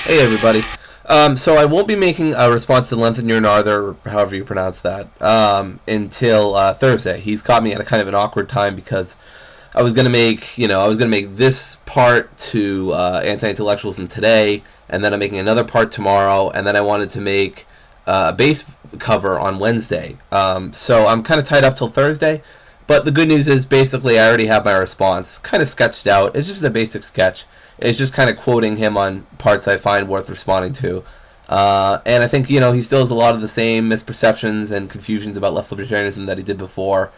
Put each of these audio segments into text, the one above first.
Hey everybody. So I won't be making a response to Lengthen Your Narther, or however you pronounce that, until Thursday. He's caught me at a kind of an awkward time because I was gonna make, this part to Anti-Intellectualism today, and then I'm making another part tomorrow, and then I wanted to make a base cover on Wednesday. So I'm kind of tied up till Thursday. But the good news is, basically, I already have my response kind of sketched out. It's just a basic sketch. It's just kind of quoting him on parts I find worth responding to. And I think, he still has a lot of the same misperceptions and confusions about left libertarianism that he did before.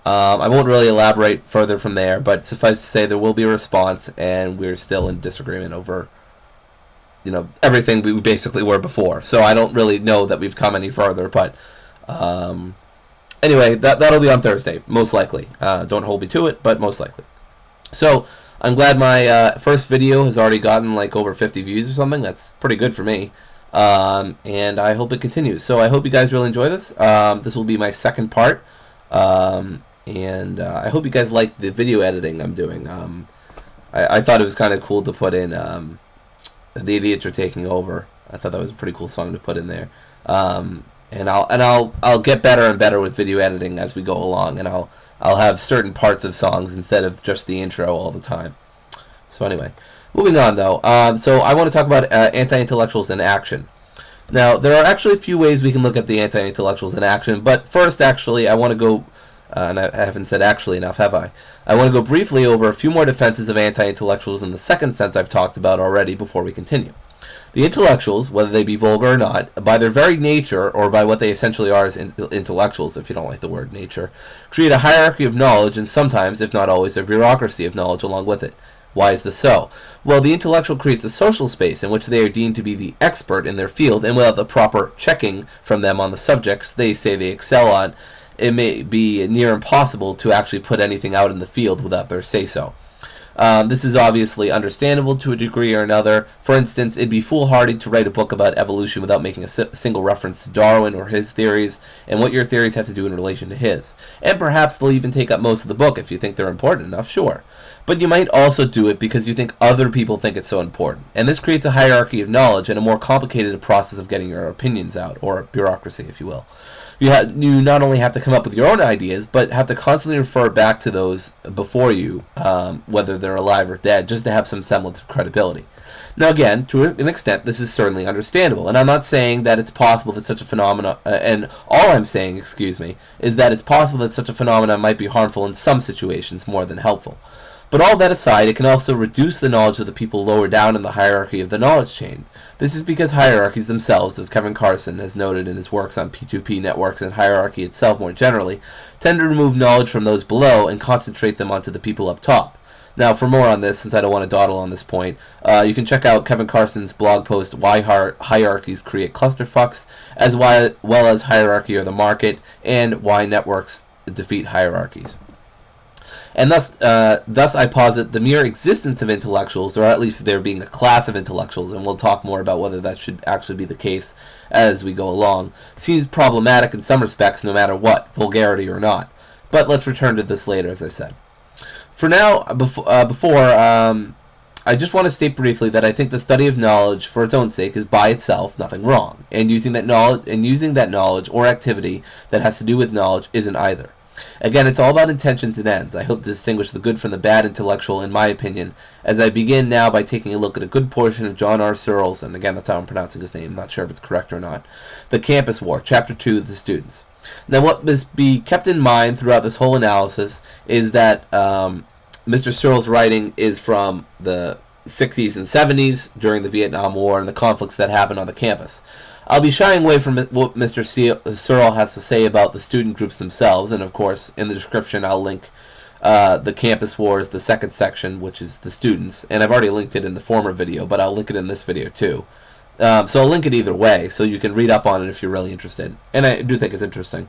I won't really elaborate further from there, but suffice to say there will be a response, and we're still in disagreement over, everything we basically were before. So I don't really know that we've come any further, but anyway, that'll be on Thursday, most likely. Don't hold me to it, but most likely. So I'm glad my first video has already gotten like over 50 views or something. That's pretty good for me. And I hope it continues. So I hope you guys really enjoy this. This will be my second part. And I hope you guys like the video editing I'm doing. I thought it was kind of cool to put in The Idiots Are Taking Over. I thought that was a pretty cool song to put in there. And I'll get better and better with video editing as we go along, and I'll have certain parts of songs instead of just the intro all the time. So anyway, moving on though. So I want to talk about anti-intellectuals in action. Now there are actually a few ways we can look at the anti-intellectuals in action, but first, actually, I want to go. And I haven't said actually enough, have I? I want to go briefly over a few more defenses of anti-intellectuals in the second sense I've talked about already before we continue. The intellectuals, whether they be vulgar or not, by their very nature, or by what they essentially are as intellectuals, if you don't like the word nature, create a hierarchy of knowledge and sometimes, if not always, a bureaucracy of knowledge along with it. Why is this so? Well, the intellectual creates a social space in which they are deemed to be the expert in their field, and without the proper checking from them on the subjects they say they excel on, it may be near impossible to actually put anything out in the field without their say-so. This is obviously understandable to a degree or another. For instance, it'd be foolhardy to write a book about evolution without making a single reference to Darwin or his theories and what your theories have to do in relation to his. And perhaps they'll even take up most of the book if you think they're important enough, sure. But you might also do it because you think other people think it's so important. And this creates a hierarchy of knowledge and a more complicated process of getting your opinions out, or bureaucracy, if you will. You not only have to come up with your own ideas, but have to constantly refer back to those before you, whether they're alive or dead, just to have some semblance of credibility. Now again, to an extent, this is certainly understandable, and I'm not saying that it's possible that such a phenomenon, and all I'm saying, is that it's possible that such a phenomenon might be harmful in some situations more than helpful. But all that aside, it can also reduce the knowledge of the people lower down in the hierarchy of the knowledge chain. This is because hierarchies themselves, as Kevin Carson has noted in his works on P2P networks and hierarchy itself more generally, tend to remove knowledge from those below and concentrate them onto the people up top. Now, for more on this, since I don't want to dawdle on this point, you can check out Kevin Carson's blog post, Why Hierarchies Create Clusterfucks, as well as Hierarchy or the Market, and Why Networks Defeat Hierarchies. And thus I posit the mere existence of intellectuals, or at least there being a class of intellectuals, and we'll talk more about whether that should actually be the case as we go along, seems problematic in some respects no matter what, vulgarity or not. But let's return to this later, as I said. For now, I just want to state briefly that I think the study of knowledge for its own sake is by itself nothing wrong, and using that knowledge or activity that has to do with knowledge isn't either. Again, it's all about intentions and ends. I hope to distinguish the good from the bad intellectual, in my opinion, as I begin now by taking a look at a good portion of John R. Searle's, and again, that's how I'm pronouncing his name, not sure if it's correct or not, The Campus War, Chapter 2, The Students. Now, what must be kept in mind throughout this whole analysis is that Mr. Searle's writing is from the 60s and 70s during the Vietnam War and the conflicts that happened on the campus. I'll be shying away from what Mr. Searle has to say about the student groups themselves, and of course, in the description I'll link the Campus Wars, the second section, which is the students, and I've already linked it in the former video, but I'll link it in this video too. So I'll link it either way, so you can read up on it if you're really interested, and I do think it's interesting.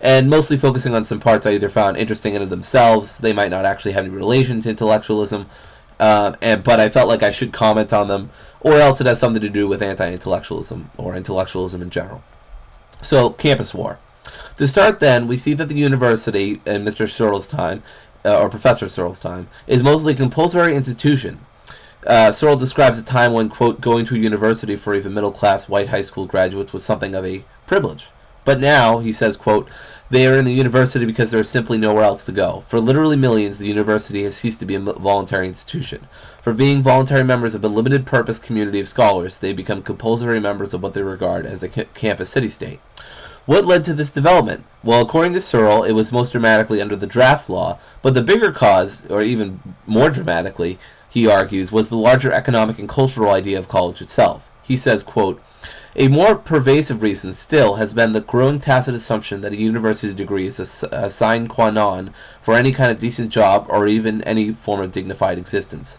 And mostly focusing on some parts I either found interesting in themselves, they might not actually have any relation to intellectualism, but I felt like I should comment on them, or else it has something to do with anti-intellectualism, or intellectualism in general. So, Campus War. To start then, we see that the university, in Mr. Searle's time, or Professor Searle's time, is mostly a compulsory institution. Searle describes a time when, quote, going to a university for even middle-class white high school graduates was something of a privilege. But now, he says, quote, they are in the university because there is simply nowhere else to go. For literally millions, the university has ceased to be a voluntary institution. For being voluntary members of a limited-purpose community of scholars, they become compulsory members of what they regard as a campus city-state. What led to this development? Well, according to Searle, it was most dramatically under the draft law, but the bigger cause, or even more dramatically, he argues, was the larger economic and cultural idea of college itself. He says, quote, a more pervasive reason still has been the growing tacit assumption that a university degree is a sine qua non for any kind of decent job or even any form of dignified existence.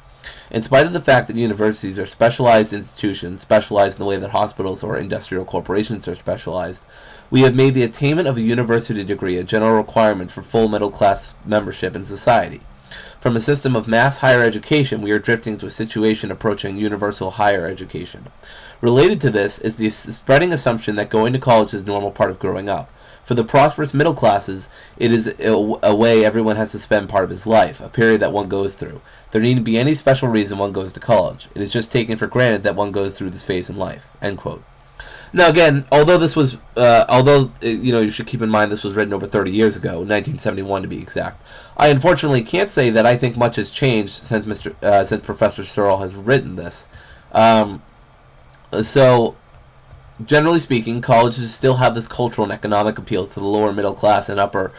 In spite of the fact that universities are specialized institutions, specialized in the way that hospitals or industrial corporations are specialized, we have made the attainment of a university degree a general requirement for full middle-class membership in society. From a system of mass higher education, we are drifting into a situation approaching universal higher education. Related to this is the spreading assumption that going to college is a normal part of growing up. For the prosperous middle classes, it is a way everyone has to spend part of his life, a period that one goes through. There needn't be any special reason one goes to college. It is just taken for granted that one goes through this phase in life. End quote. Now again, although this was, you should keep in mind this was written over 30 years ago, 1971 to be exact, I unfortunately can't say that I think much has changed since since Professor Searle has written this. So, generally speaking, colleges still have this cultural and economic appeal to the lower middle class and upper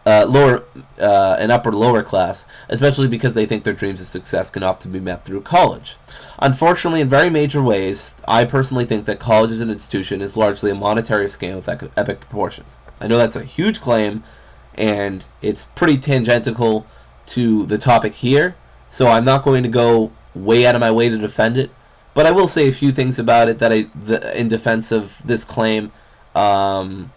lower class, especially because they think their dreams of success can often be met through college. Unfortunately, in very major ways, I personally think that college as an institution is largely a monetary scam of epic proportions. I know that's a huge claim, and it's pretty tangential to the topic here, so I'm not going to go way out of my way to defend it, but I will say a few things about it in defense of this claim, and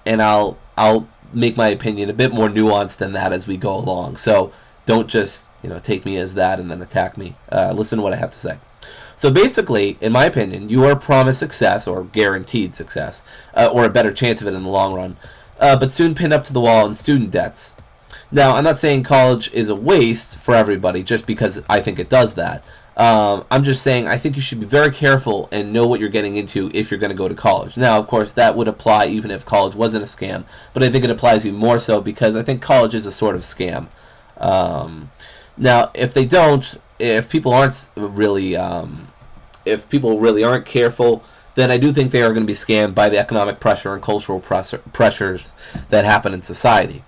I'll make my opinion a bit more nuanced than that as we go along. So don't just take me as that and then attack me. Listen to what I have to say. So basically, in my opinion, you are promised success or guaranteed success, or a better chance of it in the long run, but soon pinned up to the wall in student debts. Now, I'm not saying college is a waste for everybody just because I think it does that. I'm just saying I think you should be very careful and know what you're getting into if you're going to go to college. Now, of course, that would apply even if college wasn't a scam, but I think it applies even more so because I think college is a sort of scam. Now, if people really aren't careful, then I do think they are going to be scammed by the economic pressure and cultural pressures that happen in society.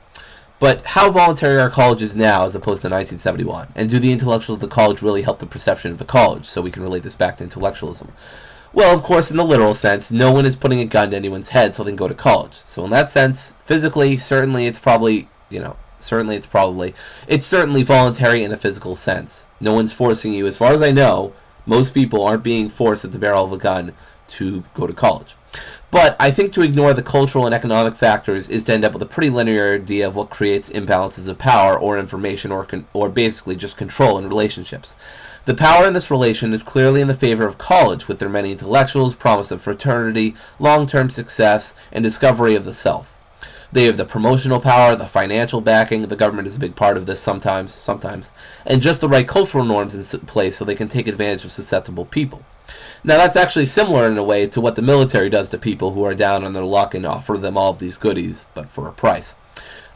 But how voluntary are colleges now as opposed to 1971? And do the intellectuals of the college really help the perception of the college? So we can relate this back to intellectualism. Well, of course, in the literal sense, no one is putting a gun to anyone's head so they can go to college. So in that sense, physically, it's certainly voluntary in a physical sense. No one's forcing you. As far as I know, most people aren't being forced at the barrel of a gun to go to college. But I think to ignore the cultural and economic factors is to end up with a pretty linear idea of what creates imbalances of power or information or basically just control in relationships. The power in this relation is clearly in the favor of college, with their many intellectuals, promise of fraternity, long-term success, and discovery of the self. They have the promotional power, the financial backing, the government is a big part of this sometimes, and just the right cultural norms in place so they can take advantage of susceptible people. Now, that's actually similar in a way to what the military does to people who are down on their luck and offer them all of these goodies, but for a price.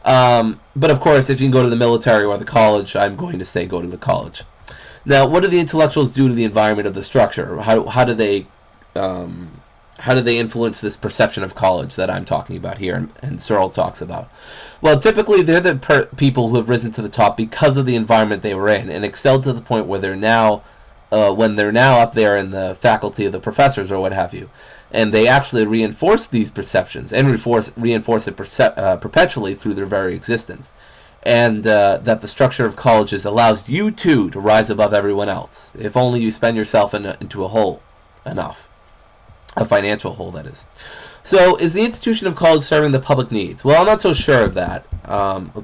But of course, if you can go to the military or the college, I'm going to say go to the college. Now, what do the intellectuals do to the environment of the structure? How do they influence this perception of college that I'm talking about here and Searle talks about? Well, typically they're the people who have risen to the top because of the environment they were in and excelled to the point where they're now up there in the faculty of the professors or what have you. And they actually reinforce these perceptions and reinforce it perpetually through their very existence. And that the structure of colleges allows you too to rise above everyone else, if only you spend yourself into a hole enough. A financial hole, that is. So, is the institution of college serving the public needs? Well, I'm not so sure of that.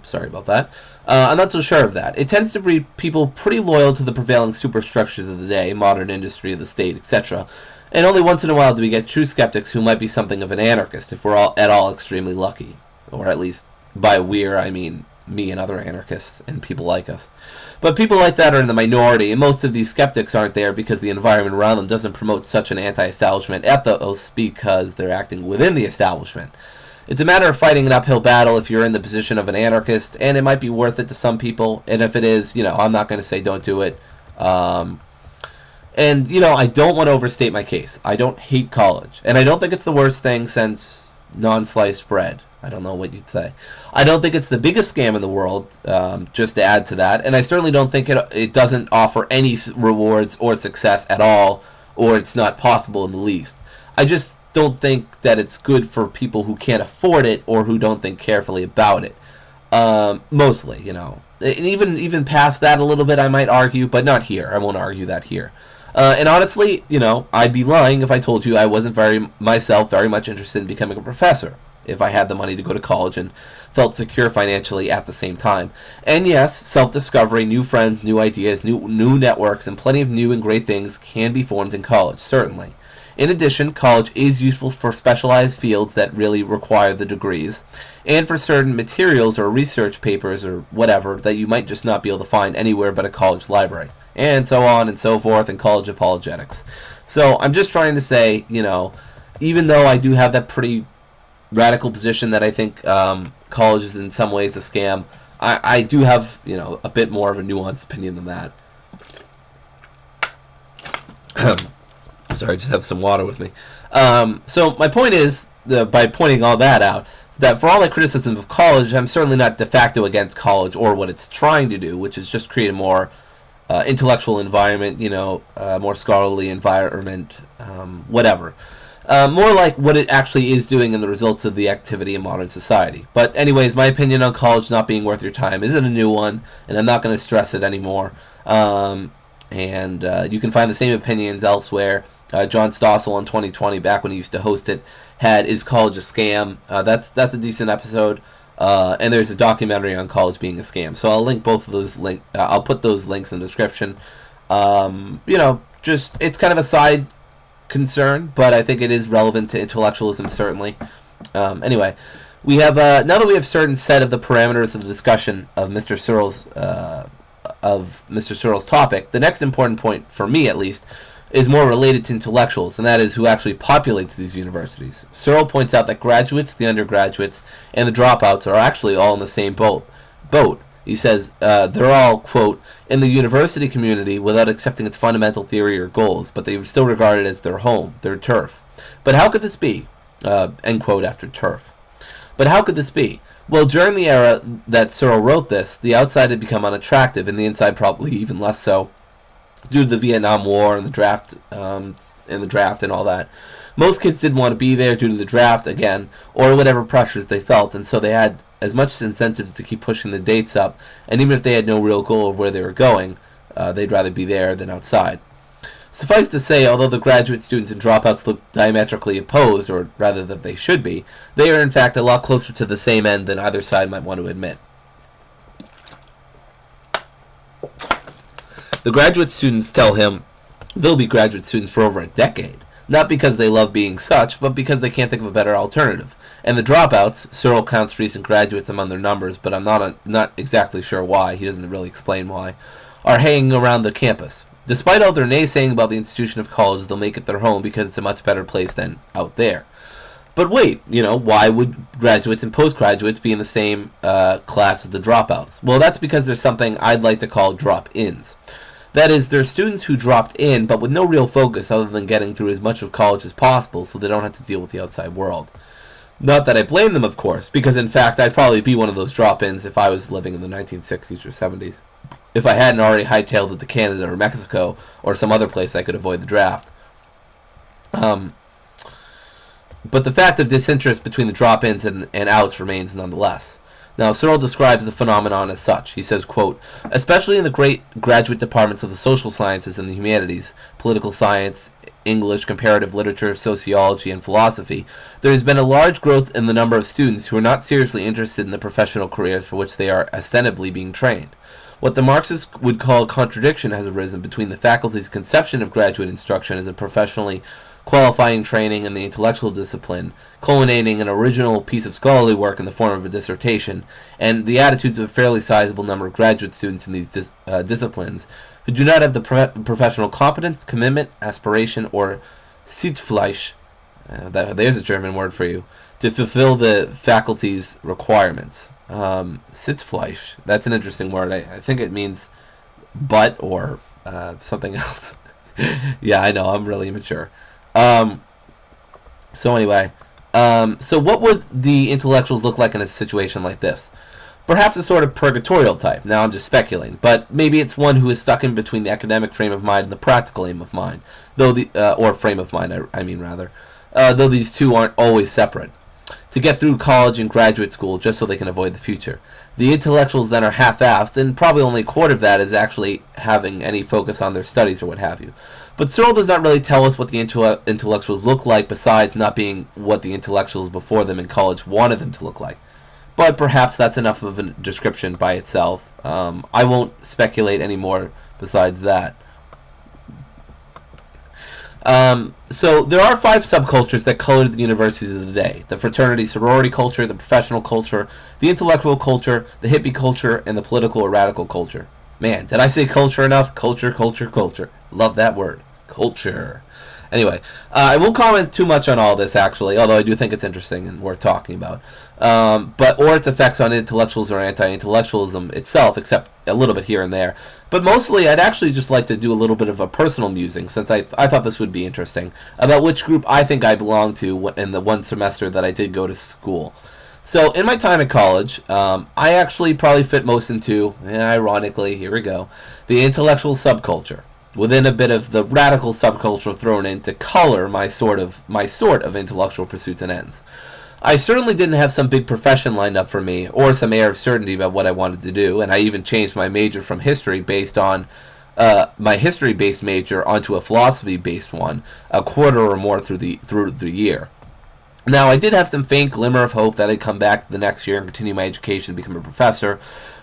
Sorry about that. I'm not so sure of that. It tends to breed people pretty loyal to the prevailing superstructures of the day, modern industry of the state, etc. And only once in a while do we get true skeptics who might be something of an anarchist if we're at all extremely lucky. Or at least, by we're, I mean me and other anarchists and people like us. But people like that are in the minority, and most of these skeptics aren't there because the environment around them doesn't promote such an anti-establishment ethos because they're acting within the establishment. It's a matter of fighting an uphill battle if you're in the position of an anarchist, and it might be worth it to some people, and if it is, I'm not going to say don't do it. And, I don't want to overstate my case. I don't hate college, and I don't think it's the worst thing since non-sliced bread. I don't know what you'd say. I don't think it's the biggest scam in the world, just to add to that, and I certainly don't think it doesn't offer any rewards or success at all, or it's not possible in the least. I just don't think that it's good for people who can't afford it or who don't think carefully about it. Mostly, And even past that a little bit, I might argue, but not here. I won't argue that here. And honestly, I'd be lying if I told you I wasn't very much interested in becoming a professor if I had the money to go to college and felt secure financially at the same time. And yes, self-discovery, new friends, new ideas, new networks, and plenty of new and great things can be formed in college, certainly. In addition, college is useful for specialized fields that really require the degrees, and for certain materials or research papers or whatever that you might just not be able to find anywhere but a college library, and so on and so forth, and college apologetics. So I'm just trying to say, even though I do have that pretty radical position that I think college is in some ways a scam, I do have, a bit more of a nuanced opinion than that. Sorry, I just have some water with me. So my point is, by pointing all that out, that for all my criticism of college, I'm certainly not de facto against college or what it's trying to do, which is just create a more intellectual environment, more scholarly environment, whatever. More like what it actually is doing and the results of the activity in modern society. But anyways, my opinion on college not being worth your time isn't a new one, and I'm not going to stress it anymore. And you can find the same opinions elsewhere. John Stossel on 2020, back when he used to host it, had Is College a Scam? That's a decent episode. And there's a documentary on college being a scam. So I'll link both of those I'll put those links in the description. Just it's kind of a side concern, but I think it is relevant to intellectualism, certainly. Anyway, we have now that we have certain set of the parameters of the discussion of Mr. Searle's topic, the next important point, for me at least, is more related to intellectuals, and that is who actually populates these universities. Searle points out that graduates, the undergraduates, and the dropouts are actually all in the same boat. He says they're all, quote, in the university community without accepting its fundamental theory or goals, but they still regard it as their home, their turf. But how could this be? End quote after turf. But how could this be? Well, during the era that Searle wrote this, the outside had become unattractive, and the inside probably even less so, due to the Vietnam War and the draft and all that. Most kids didn't want to be there due to the draft, again, or whatever pressures they felt, and so they had as much incentives to keep pushing the dates up, and even if they had no real goal of where they were going, they'd rather be there than outside. Suffice to say, although the graduate students and dropouts look diametrically opposed, or rather that they should be, they are in fact a lot closer to the same end than either side might want to admit. The graduate students tell him they'll be graduate students for over a decade, not because they love being such, but because they can't think of a better alternative. And the dropouts, Searle counts recent graduates among their numbers, but I'm not exactly sure why, he doesn't really explain why, are hanging around the campus. Despite all their naysaying about the institution of college, they'll make it their home because it's a much better place than out there. But wait, why would graduates and postgraduates be in the same class as the dropouts? Well, that's because there's something I'd like to call drop-ins. That is, there are students who dropped in, but with no real focus other than getting through as much of college as possible so they don't have to deal with the outside world. Not that I blame them, of course, because in fact I'd probably be one of those drop-ins if I was living in the 1960s or 70s. If I hadn't already hightailed it to Canada or Mexico or some other place I could avoid the draft. But the fact of disinterest between the drop-ins and outs remains nonetheless. Now, Searle describes the phenomenon as such. He says, quote, especially in the great graduate departments of the social sciences and the humanities, political science, English, comparative literature, sociology, and philosophy, there has been a large growth in the number of students who are not seriously interested in the professional careers for which they are ostensibly being trained. What the Marxists would call a contradiction has arisen between the faculty's conception of graduate instruction as a professionally qualifying training in the intellectual discipline, culminating in an original piece of scholarly work in the form of a dissertation, and the attitudes of a fairly sizable number of graduate students in these disciplines who do not have the professional competence, commitment, aspiration, or Sitzfleisch, there's a German word for you, to fulfill the faculty's requirements. Sitzfleisch, that's an interesting word. I think it means butt or something else. Yeah, I know, I'm really immature. So anyway, so what would the intellectuals look like in a situation like this? Perhaps a sort of purgatorial type. Now I'm just speculating, but maybe it's one who is stuck in between the academic frame of mind and the practical aim of mind, or frame of mind, I mean rather, though these two aren't always separate. To get through college and graduate school just so they can avoid the future. The intellectuals then are half-assed, and probably only a quarter of that is actually having any focus on their studies or what have you. But Searle does not really tell us what the intellectuals look like, besides not being what the intellectuals before them in college wanted them to look like. But perhaps that's enough of a description by itself. I won't speculate any more besides that. So there are 5 subcultures that color the universities of the day: the fraternity sorority culture, the professional culture, the intellectual culture, the hippie culture, and the political or radical culture. Man, did I say culture enough? Culture, culture, culture. Love that word. Culture. Anyway, I won't comment too much on all this, actually, although I do think it's interesting and worth talking about. Or its effects on intellectuals or anti-intellectualism itself, except a little bit here and there. But mostly, I'd actually just like to do a little bit of a personal musing, since I thought this would be interesting, about which group I think I belong to in the one semester that I did go to school. So, in my time at college, I actually probably fit most into, ironically, here we go, the intellectual subculture, within a bit of the radical subculture thrown in to color my sort of intellectual pursuits and ends. I certainly didn't have some big profession lined up for me, or some air of certainty about what I wanted to do, and I even changed my major from history based on my history-based major onto a philosophy-based one a quarter or more through the year. Now, I did have some faint glimmer of hope that I'd come back the next year and continue my education and become a professor,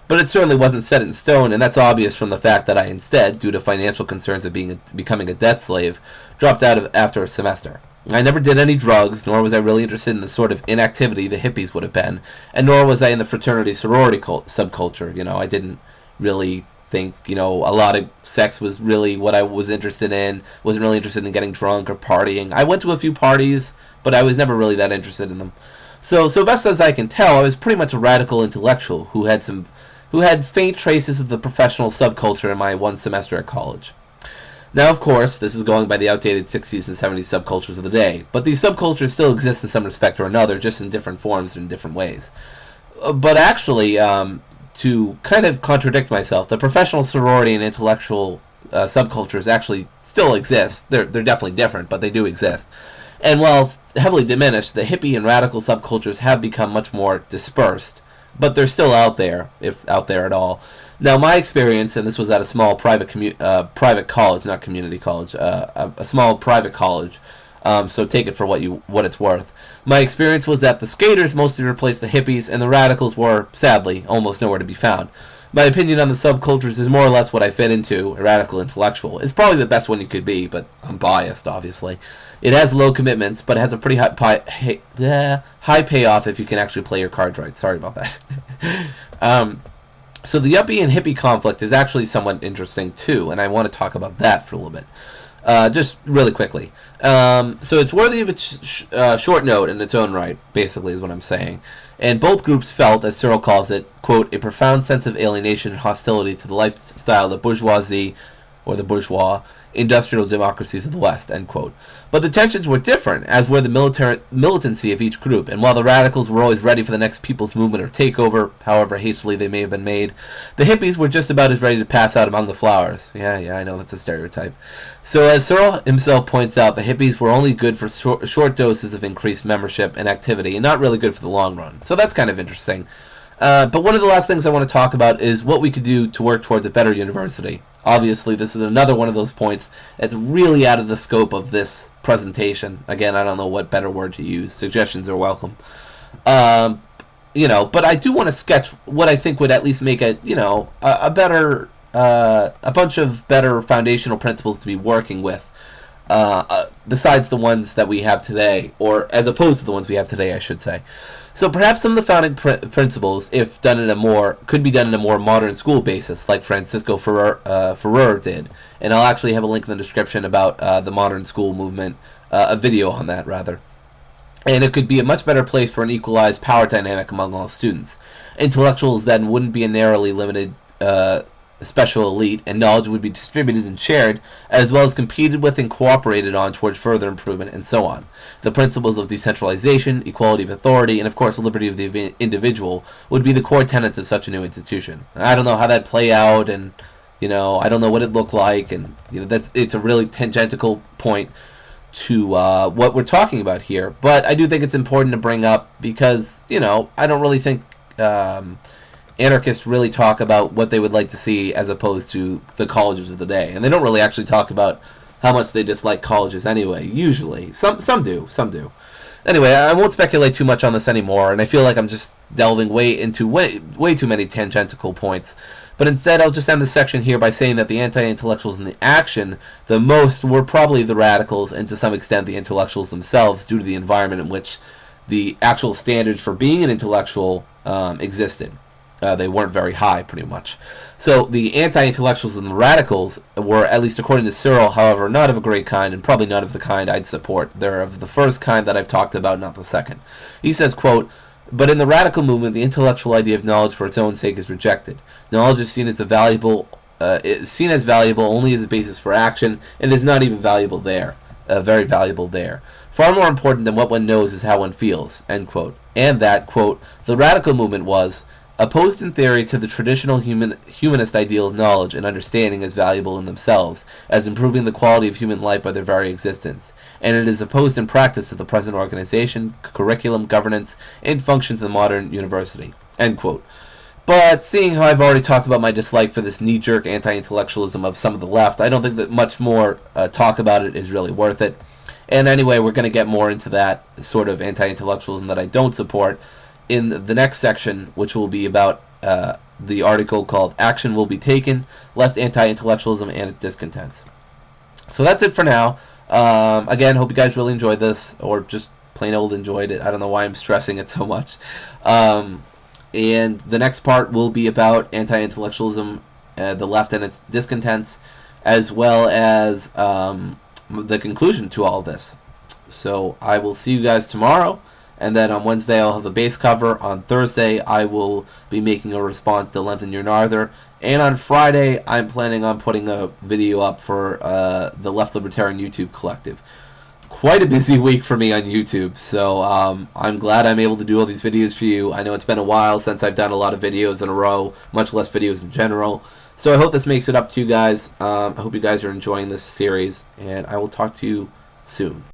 but it certainly wasn't set in stone, and that's obvious from the fact that I instead, due to financial concerns of becoming a debt slave, dropped out after a semester. I never did any drugs, nor was I really interested in the sort of inactivity the hippies would have been, and nor was I in the fraternity sorority subculture. I didn't really think, a lot of sex was really what I was interested in. Wasn't really interested in getting drunk or partying. I went to a few parties, but I was never really that interested in them. So best as I can tell, I was pretty much a radical intellectual who had faint traces of the professional subculture in my one semester at college. Now, of course, this is going by the outdated 60s and 70s subcultures of the day, but these subcultures still exist in some respect or another, just in different forms and in different ways. But actually, to kind of contradict myself, the professional sorority and intellectual subcultures actually still exist. They're definitely different, but they do exist. And while heavily diminished, the hippie and radical subcultures have become much more dispersed, but they're still out there, if out there at all. Now, my experience, and this was at a small private college, not community college, a small private college, so take it for what it's worth. My experience was that the skaters mostly replaced the hippies, and the radicals were, sadly, almost nowhere to be found. My opinion on the subcultures is more or less what I fit into, a radical intellectual. It's probably the best one you could be, but I'm biased, obviously. It has low commitments, but has a pretty high payoff if you can actually play your cards right. Sorry about that. So the yuppie and hippie conflict is actually somewhat interesting, too, and I want to talk about that for a little bit. Just really quickly. So it's worthy of a short note in its own right, basically, is what I'm saying. And both groups felt, as Searle calls it, quote, a profound sense of alienation and hostility to the lifestyle of the bourgeoisie, or the bourgeois, industrial democracies of the West, end quote. But the tensions were different, as were the militancy of each group, and while the radicals were always ready for the next people's movement or takeover, however hastily they may have been made, the hippies were just about as ready to pass out among the flowers. Yeah, I know, that's a stereotype. So as Searle himself points out, the hippies were only good for short doses of increased membership and activity, and not really good for the long run. So that's kind of interesting. But one of the last things I want to talk about is what we could do to work towards a better university. Obviously, this is another one of those points that's really out of the scope of this presentation. Again, I don't know what better word to use. Suggestions are welcome. But I do want to sketch what I think would at least make a bunch of better foundational principles to be working with. besides the ones that we have today, or as opposed to the ones we have today, I should say. So perhaps some of the founding principles, if done in a more, could be done in a more modern school basis, like Francisco Ferrer did. And I'll actually have a link in the description about the modern school movement, a video on that rather. And it could be a much better place for an equalized power dynamic among all students. Intellectuals then wouldn't be a narrowly limited special elite, and knowledge would be distributed and shared, as well as competed with and cooperated on towards further improvement, and so on. The principles of decentralization, equality of authority, and of course liberty of the individual would be the core tenets of such a new institution. I don't know how that'd play out, and I don't know what it'd look like, and it's a really tangential point to what we're talking about here. But I do think it's important to bring up because I don't really think anarchists really talk about what they would like to see as opposed to the colleges of the day, and they don't really actually talk about how much they dislike colleges anyway. Usually, some do. Anyway, I won't speculate too much on this anymore, and I feel like I'm just delving way too many tangential points. But instead, I'll just end this section here by saying that the anti-intellectuals in the action, the most, were probably the radicals, and to some extent the intellectuals themselves, due to the environment in which the actual standards for being an intellectual existed. They weren't very high, pretty much. So the anti-intellectuals and the radicals were, at least according to Searle, however, not of a great kind, and probably not of the kind I'd support. They're of the first kind that I've talked about, not the second. He says, quote, "But in the radical movement, the intellectual idea of knowledge for its own sake is rejected. Knowledge is seen as valuable only as a basis for action, and is not even valuable there. Very valuable there. Far more important than what one knows is how one feels," end quote. And that, quote, "the radical movement was opposed in theory to the traditional humanist ideal of knowledge and understanding as valuable in themselves, as improving the quality of human life by their very existence, and it is opposed in practice to the present organization, curriculum, governance, and functions of the modern university," end quote. But seeing how I've already talked about my dislike for this knee-jerk anti-intellectualism of some of the left, I don't think that much more talk about it is really worth it. And anyway, we're going to get more into that sort of anti-intellectualism that I don't support in the next section, which will be about the article called "Action Will Be Taken, Left Anti-Intellectualism and Its Discontents." So that's it for now. Again, hope you guys really enjoyed this, or just plain old enjoyed it. I don't know why I'm stressing it so much. And the next part will be about anti-intellectualism, the left and its discontents, as well as the conclusion to all of this. So I will see you guys tomorrow. And then on Wednesday, I'll have the base cover. On Thursday, I will be making a response to Lengthen Your Narther. And on Friday, I'm planning on putting a video up for the Left Libertarian YouTube Collective. Quite a busy week for me on YouTube, so I'm glad I'm able to do all these videos for you. I know it's been a while since I've done a lot of videos in a row, much less videos in general. So I hope this makes it up to you guys. I hope you guys are enjoying this series, and I will talk to you soon.